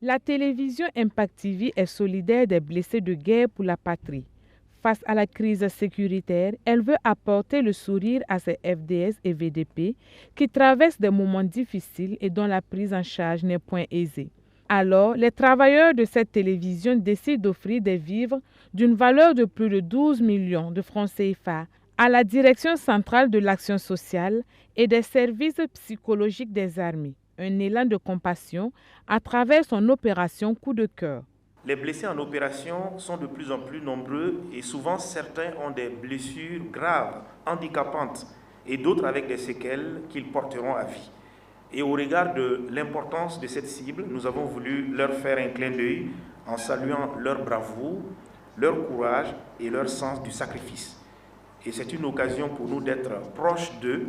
La télévision Impact TV est solidaire des blessés de guerre pour la patrie. Face à la crise sécuritaire, elle veut apporter le sourire à ces FDS et VDP qui traversent des moments difficiles et dont la prise en charge n'est point aisée. Alors, les travailleurs de cette télévision décident d'offrir des vivres d'une valeur de plus de 12 millions de francs CFA à la Direction centrale de l'action sociale et des services psychologiques des armées. Un élan de compassion à travers son opération Coup de cœur. Les blessés en opération sont de plus en plus nombreux et souvent certains ont des blessures graves, handicapantes et d'autres avec des séquelles qu'ils porteront à vie. Et au regard de l'importance de cette cible, nous avons voulu leur faire un clin d'œil en saluant leur bravoure, leur courage et leur sens du sacrifice. Et c'est une occasion pour nous d'être proches d'eux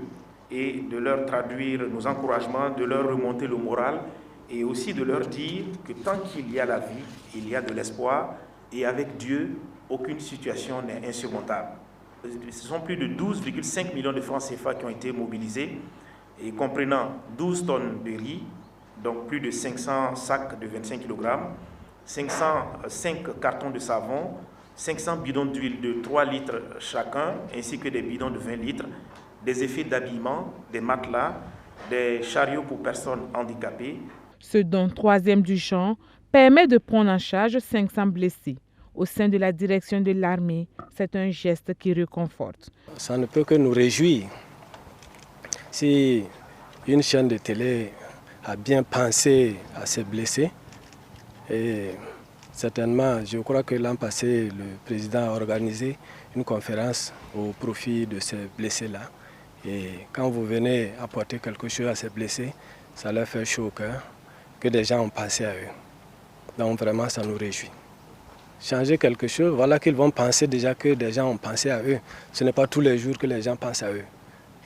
et de leur traduire nos encouragements, de leur remonter le moral et aussi de leur dire que tant qu'il y a la vie, il y a de l'espoir et avec Dieu, aucune situation n'est insurmontable. Ce sont plus de 12,5 millions de francs CFA qui ont été mobilisés, et comprenant 12 tonnes de riz, donc plus de 500 sacs de 25 kg, 505 cartons de savon, 500 bidons d'huile de 3 litres chacun, ainsi que des bidons de 20 litres, des effets d'habillement, des matelas, des chariots pour personnes handicapées. Ce don troisième du genre permet de prendre en charge 500 blessés. Au sein de la direction de l'armée, c'est un geste qui réconforte. Ça ne peut que nous réjouir. Si une chaîne de télé a bien pensé à ces blessés, et certainement, je crois que l'an passé, le président a organisé une conférence au profit de ces blessés-là. Et quand vous venez apporter quelque chose à ces blessés, ça leur fait chaud au cœur que des gens ont pensé à eux. Donc vraiment, ça nous réjouit. Changer quelque chose, voilà qu'ils vont penser déjà que des gens ont pensé à eux. Ce n'est pas tous les jours que les gens pensent à eux.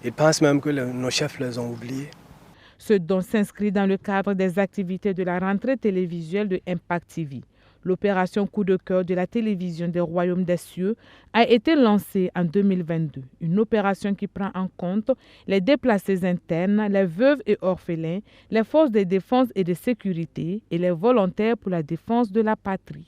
Ils pensent même que nos chefs les ont oubliés. Ce don s'inscrit dans le cadre des activités de la rentrée télévisuelle de Impact TV. L'opération Coup de cœur de la télévision des Royaumes des Cieux a été lancée en 2022. Une opération qui prend en compte les déplacés internes, les veuves et orphelins, les forces de défense et de sécurité et les volontaires pour la défense de la patrie.